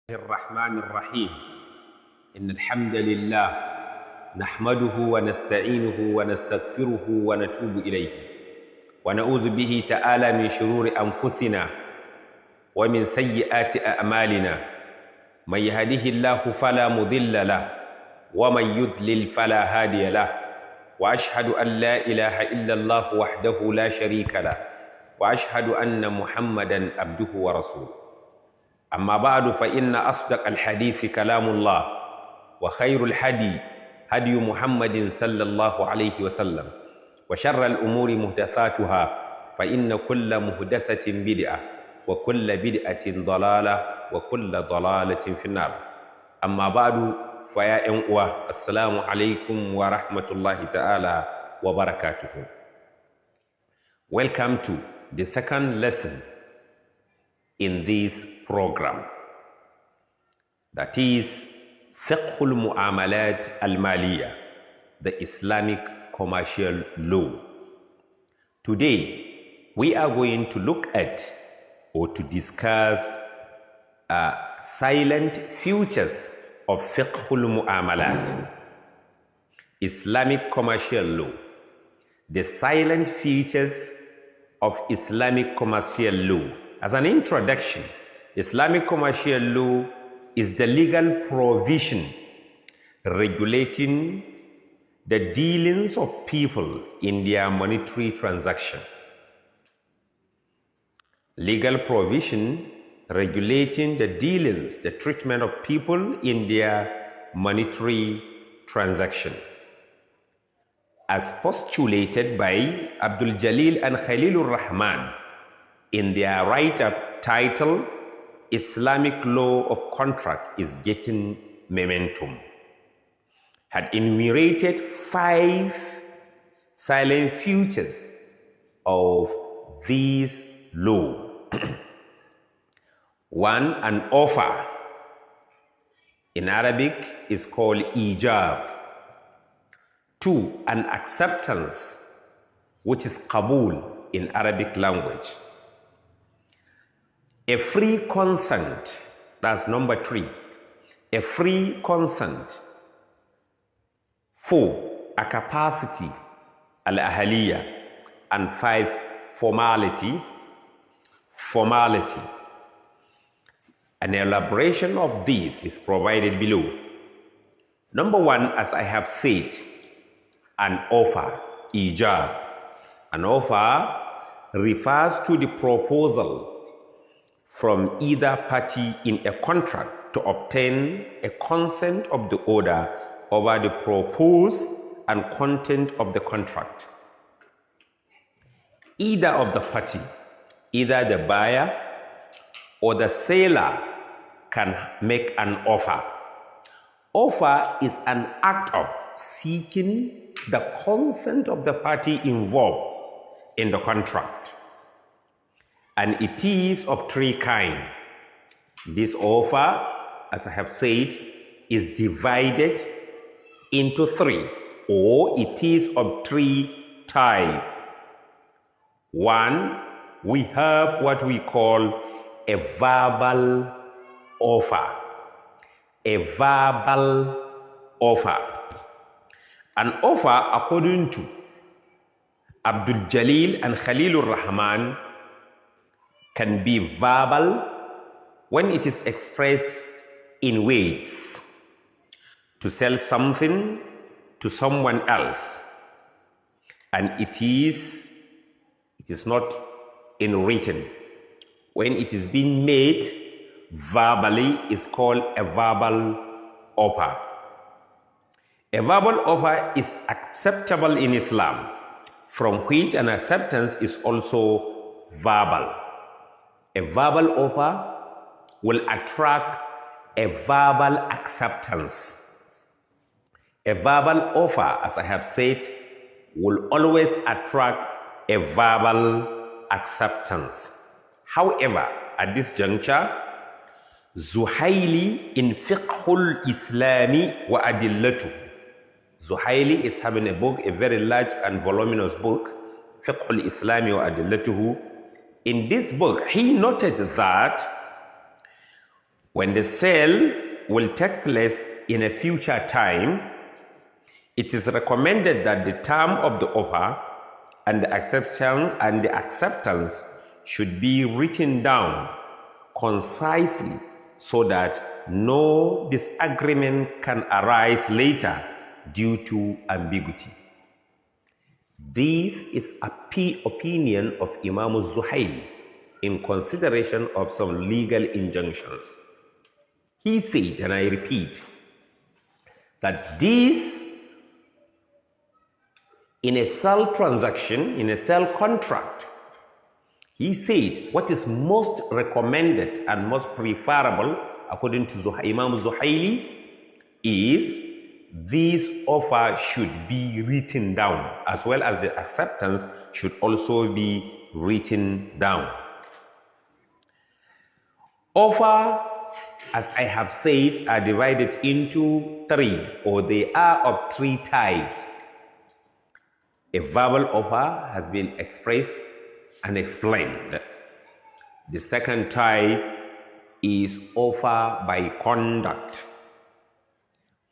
الرحمن الرحيم إن الحمد لله نحمده ونستعينه ونستغفره ونتوب إليه ونعوذ به تعالى من شرور أنفسنا ومن سيئات أعمالنا من يهده الله فلا مضل له ومن يضلل فلا هادي له وأشهد أن لا إله إلا الله وحده لا شريك له وأشهد أن محمدا عبده ورسوله أما بعد فإن أصدق الحديث كلام الله وخير الهدي هدي محمد صلى الله عليه وسلم وشر الأمور محدثاتها فإن كل محدثة بدعة وكل بدعة ضلالة وكل ضلالة في النار أما بعد فيا أنوا السلام عليكم ورحمة الله تعالى وبركاته. Welcome to the second lesson in this program, that is Fiqh al-Mu'amalat al-Maliyah, the Islamic commercial law. Today we are going to look at or to discuss silent features of Fiqh al-Mu'amalat, Islamic commercial law. The silent features of Islamic commercial law. As an introduction, Islamic commercial law is the legal provision regulating the dealings of people in their monetary transaction. Legal provision regulating the dealings, the treatment of people in their monetary transaction. As postulated by Abdul Jalil and Khalilur Rahman in their write-up titled Islamic Law of Contract is Getting Momentum, had enumerated 5 silent features of this law. 1. An offer. In Arabic is called ijab. 2. An acceptance, which is qabul in Arabic language. A free consent, that's number 3. A free consent. 4. A capacity, al-ahaliya. And 5. Formality. An elaboration of this is provided below. Number 1, as I have said, an offer, ijab. An offer refers to the proposal from either party in a contract to obtain a consent of the order over the purpose and content of the contract. Either of the party, either the buyer or the seller, can make an offer. Offer is an act of seeking the consent of the party involved in the contract. And it is of 3 kinds. This offer, as I have said, is divided into 3, or it is of 3 types. 1, we have what we call a verbal offer. A verbal offer. An offer, according to Abdul Jalil and Khalilur Rahman, can be verbal when it is expressed in words, to sell something to someone else, and it is not in written. When it is being made verbally, is called a verbal offer. A verbal offer is acceptable in Islam, from which an acceptance is also verbal. A verbal offer will attract a verbal acceptance. A verbal offer, as I have said, will always attract a verbal acceptance. However, at this juncture, Zuhaili in Fiqhul Islami wa Adillatuh. Zuhaili is having a book, a very large and voluminous book, Fiqhul Islami wa Adillatuhu. In this book, he noted that When the sale will take place in a future time, it is recommended that the term of the offer and the acceptance should be written down concisely so that no disagreement can arise later due to ambiguity. This is a opinion of Imam Zuhaili in consideration of some legal injunctions. He said, and I repeat, that this, in a sale transaction, in a sale contract, he said what is most recommended and most preferable, according to Imam Zuhaili, is this offer should be written down, as well as the acceptance should also be written down. Offer, as I have said, are divided into three, or they are of three types. A verbal offer has been expressed and explained. The second type is offer by conduct.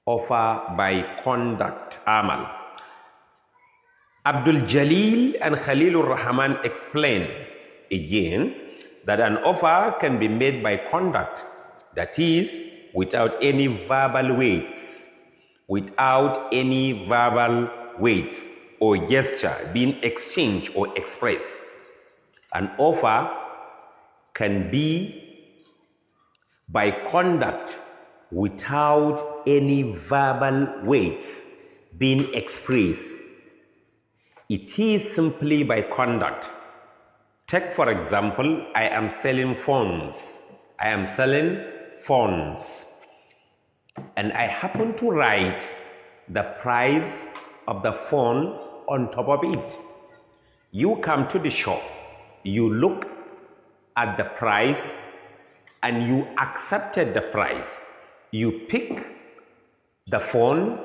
Offer by conduct, amal. Abdul Jalil and Khalilur Rahman explain again that an offer can be made by conduct, that is, without any verbal weights, or gesture being exchanged or expressed. An offer can be by conduct without any verbal weights being expressed. It is simply by conduct. Take, for example, I am selling phones. And I happen to write the price of the phone on top of it. You come to the shop, you look at the price, and you accepted the price. You pick the phone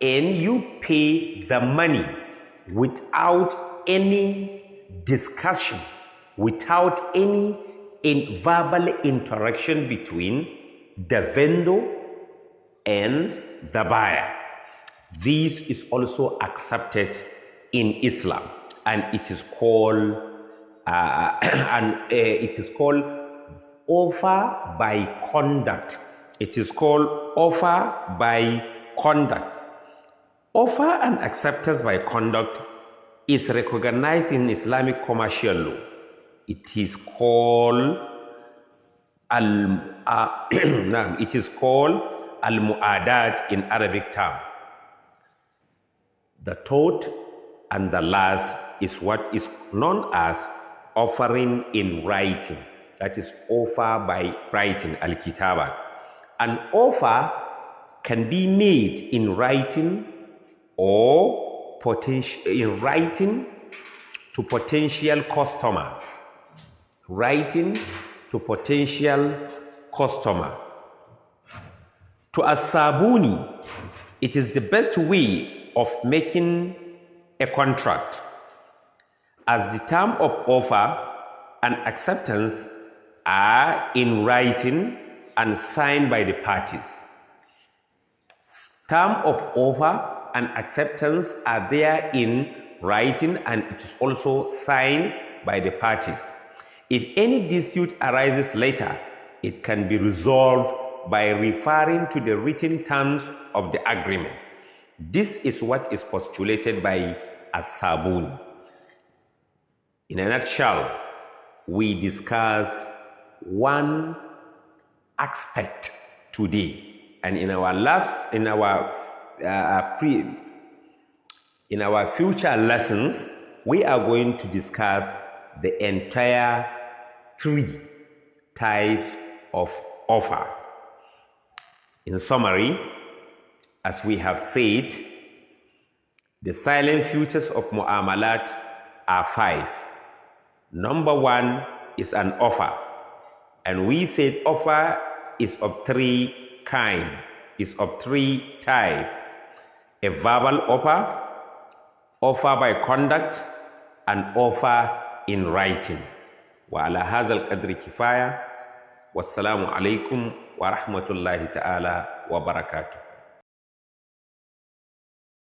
and you pay the money without any discussion, without any verbal interaction between the vendor and the buyer. This is also accepted in Islam, and it is called offer by conduct. It is called offer by conduct. Offer and acceptance by conduct is recognized in Islamic commercial law. It is called al-mu'adat in Arabic term. The third and the last is what is known as offering in writing. That is offer by writing, al-kitaba. An offer can be made in writing or in writing to potential customer. Writing to potential customer. To As-Sabuni, it is the best way of making a contract, as the term of offer and acceptance are in writing and signed by the parties. Term of offer and acceptance are there in writing, and it is also signed by the parties. If any dispute arises later, it can be resolved by referring to the written terms of the agreement. This is what is postulated by As-Sabuni. In a nutshell, we discuss one aspect today, and in our future lessons, we are going to discuss the entire three types of offer. In summary, as we have said, the silent features of mu'amalat are 5. Number 1 is an offer, and we said offer is of 3 kinds, is of 3 types: a verbal offer, offer by conduct, and offer in writing. وعلى هذا القدر كفاية. wassalamu alaikum wa rahmatullahi ta'ala wa barakatuh.